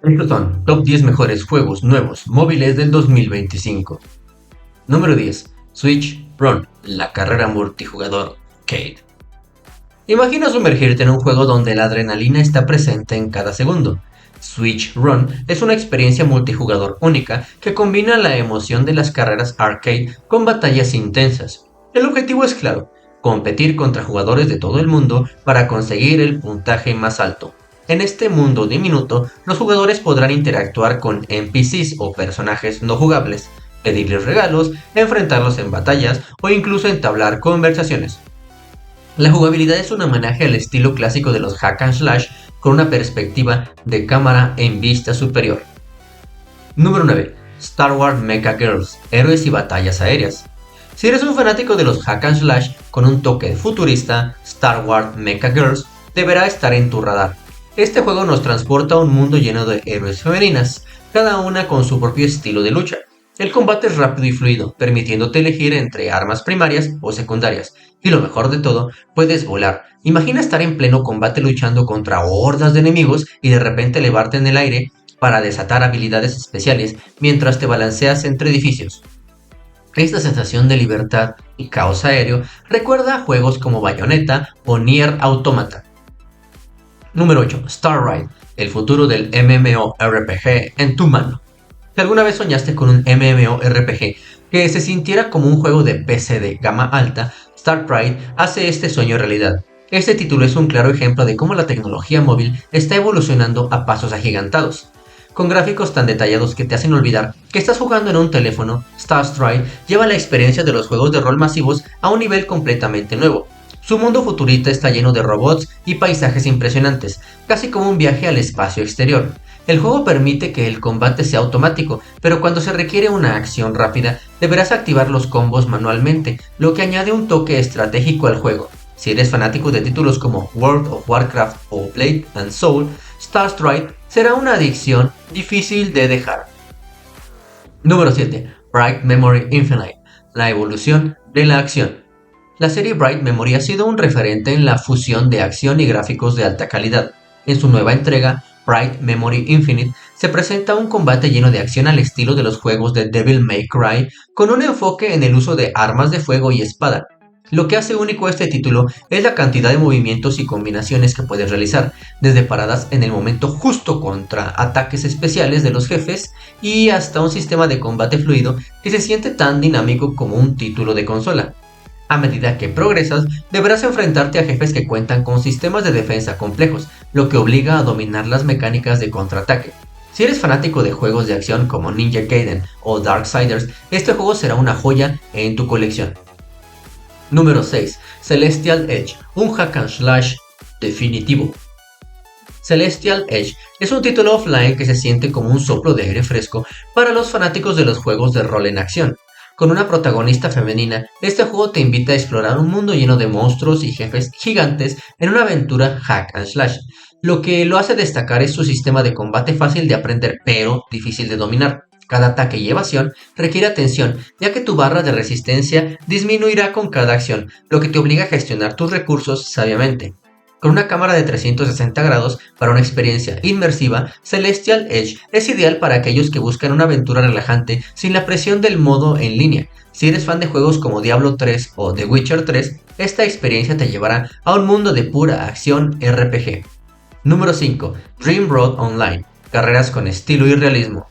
Estos son Top 10 mejores juegos nuevos móviles del 2025. Número 10. Switch Run, la carrera multijugador Arcade. Imagina sumergirte en un juego donde la adrenalina está presente en cada segundo. Switch Run es una experiencia multijugador única que combina la emoción de las carreras arcade con batallas intensas. El objetivo es claro, competir contra jugadores de todo el mundo para conseguir el puntaje más alto. En este mundo diminuto, los jugadores podrán interactuar con NPCs o personajes no jugables, pedirles regalos, enfrentarlos en batallas o incluso entablar conversaciones. La jugabilidad es un homenaje al estilo clásico de los hack and slash con una perspectiva de cámara en vista superior. Número 9. Star Wars Mecha Girls, héroes y batallas aéreas. Si eres un fanático de los hack and slash con un toque futurista, Star Wars Mecha Girls deberá estar en tu radar. Este juego nos transporta a un mundo lleno de héroes femeninas, cada una con su propio estilo de lucha. El combate es rápido y fluido, permitiéndote elegir entre armas primarias o secundarias. Y lo mejor de todo, puedes volar. Imagina estar en pleno combate luchando contra hordas de enemigos y de repente elevarte en el aire para desatar habilidades especiales mientras te balanceas entre edificios. Esta sensación de libertad y caos aéreo recuerda a juegos como Bayonetta o Nier Automata. Número 8. Star Ride, el futuro del MMORPG en tu mano. Si alguna vez soñaste con un MMORPG que se sintiera como un juego de PC de gama alta, Starcraft hace este sueño realidad. Este título es un claro ejemplo de cómo la tecnología móvil está evolucionando a pasos agigantados. Con gráficos tan detallados que te hacen olvidar que estás jugando en un teléfono, Starstrike lleva la experiencia de los juegos de rol masivos a un nivel completamente nuevo. Su mundo futurista está lleno de robots y paisajes impresionantes, casi como un viaje al espacio exterior. El juego permite que el combate sea automático, pero cuando se requiere una acción rápida, deberás activar los combos manualmente, lo que añade un toque estratégico al juego. Si eres fanático de títulos como World of Warcraft o Blade and Soul, Starstrike será una adicción difícil de dejar. Número 7. Bright Memory Infinite, la evolución de la acción. La serie Bright Memory ha sido un referente en la fusión de acción y gráficos de alta calidad. En su nueva entrega, Bright Memory Infinite, se presenta un combate lleno de acción al estilo de los juegos de Devil May Cry, con un enfoque en el uso de armas de fuego y espada. Lo que hace único este título es la cantidad de movimientos y combinaciones que puedes realizar, desde paradas en el momento justo contra ataques especiales de los jefes y hasta un sistema de combate fluido que se siente tan dinámico como un título de consola. A medida que progresas, deberás enfrentarte a jefes que cuentan con sistemas de defensa complejos, lo que obliga a dominar las mecánicas de contraataque. Si eres fanático de juegos de acción como Ninja Gaiden o Darksiders, este juego será una joya en tu colección. Número 6. Celestial Edge, un hack and slash definitivo. Celestial Edge es un título offline que se siente como un soplo de aire fresco para los fanáticos de los juegos de rol en acción. Con una protagonista femenina, este juego te invita a explorar un mundo lleno de monstruos y jefes gigantes en una aventura hack and slash. Lo que lo hace destacar es su sistema de combate fácil de aprender, pero difícil de dominar. Cada ataque y evasión requiere atención, ya que tu barra de resistencia disminuirá con cada acción, lo que te obliga a gestionar tus recursos sabiamente. Con una cámara de 360 grados para una experiencia inmersiva, Celestial Edge es ideal para aquellos que buscan una aventura relajante sin la presión del modo en línea. Si eres fan de juegos como Diablo 3 o The Witcher 3, esta experiencia te llevará a un mundo de pura acción RPG. Número 5. Dream Road Online, carreras con estilo y realismo.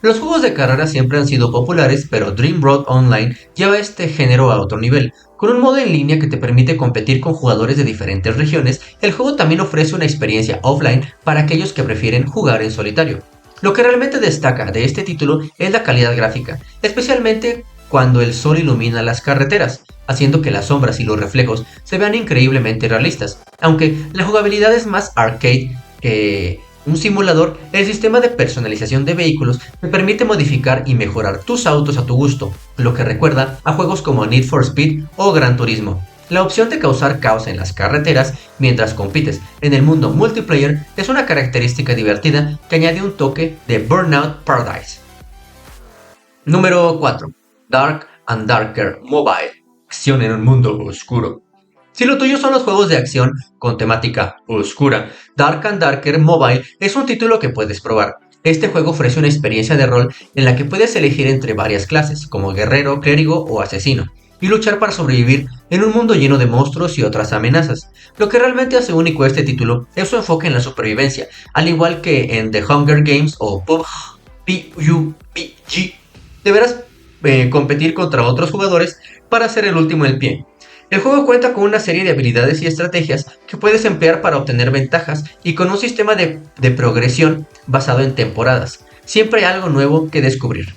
Los juegos de carrera siempre han sido populares, pero Dream Road Online lleva este género a otro nivel. Con un modo en línea que te permite competir con jugadores de diferentes regiones, el juego también ofrece una experiencia offline para aquellos que prefieren jugar en solitario. Lo que realmente destaca de este título es la calidad gráfica, especialmente cuando el sol ilumina las carreteras, haciendo que las sombras y los reflejos se vean increíblemente realistas. Aunque la jugabilidad es más arcade que un simulador, el sistema de personalización de vehículos te permite modificar y mejorar tus autos a tu gusto, lo que recuerda a juegos como Need for Speed o Gran Turismo. La opción de causar caos en las carreteras mientras compites en el mundo multiplayer es una característica divertida que añade un toque de Burnout Paradise. Número 4. Dark and Darker Mobile, acción en un mundo oscuro. Si lo tuyo son los juegos de acción con temática oscura, Dark and Darker Mobile es un título que puedes probar. Este juego ofrece una experiencia de rol en la que puedes elegir entre varias clases, como guerrero, clérigo o asesino, y luchar para sobrevivir en un mundo lleno de monstruos y otras amenazas. Lo que realmente hace único este título es su enfoque en la supervivencia, al igual que en The Hunger Games o PUBG. Deberás competir contra otros jugadores para ser el último en pie. El juego cuenta con una serie de habilidades y estrategias que puedes emplear para obtener ventajas y con un sistema de progresión basado en temporadas. Siempre hay algo nuevo que descubrir.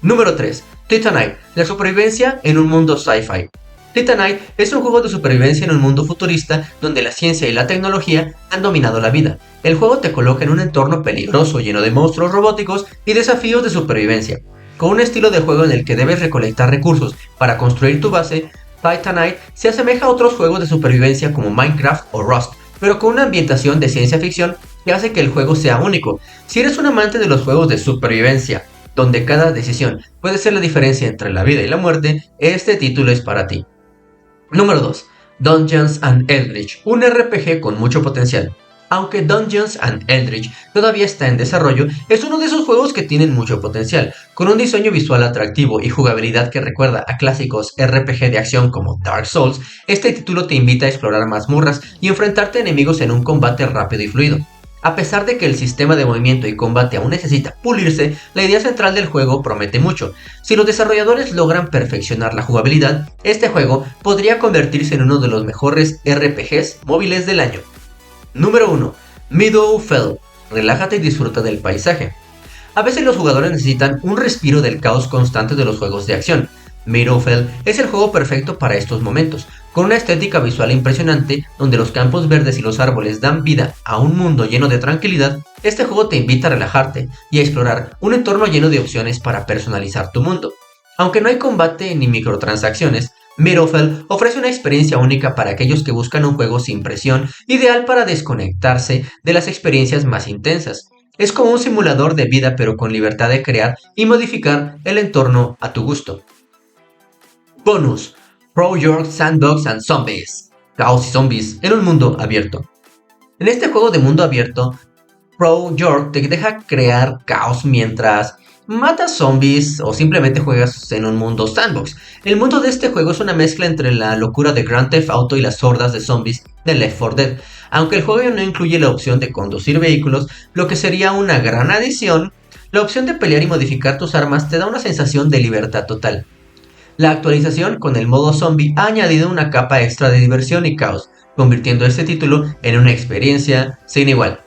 Número 3. Titanite, la supervivencia en un mundo sci-fi. Titanite es un juego de supervivencia en un mundo futurista donde la ciencia y la tecnología han dominado la vida. El juego te coloca en un entorno peligroso lleno de monstruos robóticos y desafíos de supervivencia. Con un estilo de juego en el que debes recolectar recursos para construir tu base, Titanite se asemeja a otros juegos de supervivencia como Minecraft o Rust, pero con una ambientación de ciencia ficción que hace que el juego sea único. Si eres un amante de los juegos de supervivencia, donde cada decisión puede ser la diferencia entre la vida y la muerte, este título es para ti. Número 2. Dungeons and Eldritch, un RPG con mucho potencial. Aunque Dungeons and Eldritch todavía está en desarrollo, es uno de esos juegos que tienen mucho potencial. Con un diseño visual atractivo y jugabilidad que recuerda a clásicos RPG de acción como Dark Souls, este título te invita a explorar mazmorras y enfrentarte a enemigos en un combate rápido y fluido. A pesar de que el sistema de movimiento y combate aún necesita pulirse, la idea central del juego promete mucho. Si los desarrolladores logran perfeccionar la jugabilidad, este juego podría convertirse en uno de los mejores RPGs móviles del año. Número 1. Meadowfell. Relájate y disfruta del paisaje. A veces los jugadores necesitan un respiro del caos constante de los juegos de acción. Meadowfell es el juego perfecto para estos momentos, con una estética visual impresionante donde los campos verdes y los árboles dan vida a un mundo lleno de tranquilidad. Este juego te invita a relajarte y a explorar un entorno lleno de opciones para personalizar tu mundo. Aunque no hay combate ni microtransacciones, Meadowfell ofrece una experiencia única para aquellos que buscan un juego sin presión, ideal para desconectarse de las experiencias más intensas. Es como un simulador de vida pero con libertad de crear y modificar el entorno a tu gusto. Bonus: Pro York Sandbox and Zombies. Caos y zombies en un mundo abierto. En este juego de mundo abierto, Pro York te deja crear caos mientras matas zombies o simplemente juegas en un mundo sandbox. El mundo de este juego es una mezcla entre la locura de Grand Theft Auto y las hordas de zombies de Left 4 Dead. Aunque el juego no incluye la opción de conducir vehículos, lo que sería una gran adición, la opción de pelear y modificar tus armas te da una sensación de libertad total. La actualización con el modo zombie ha añadido una capa extra de diversión y caos, convirtiendo este título en una experiencia sin igual.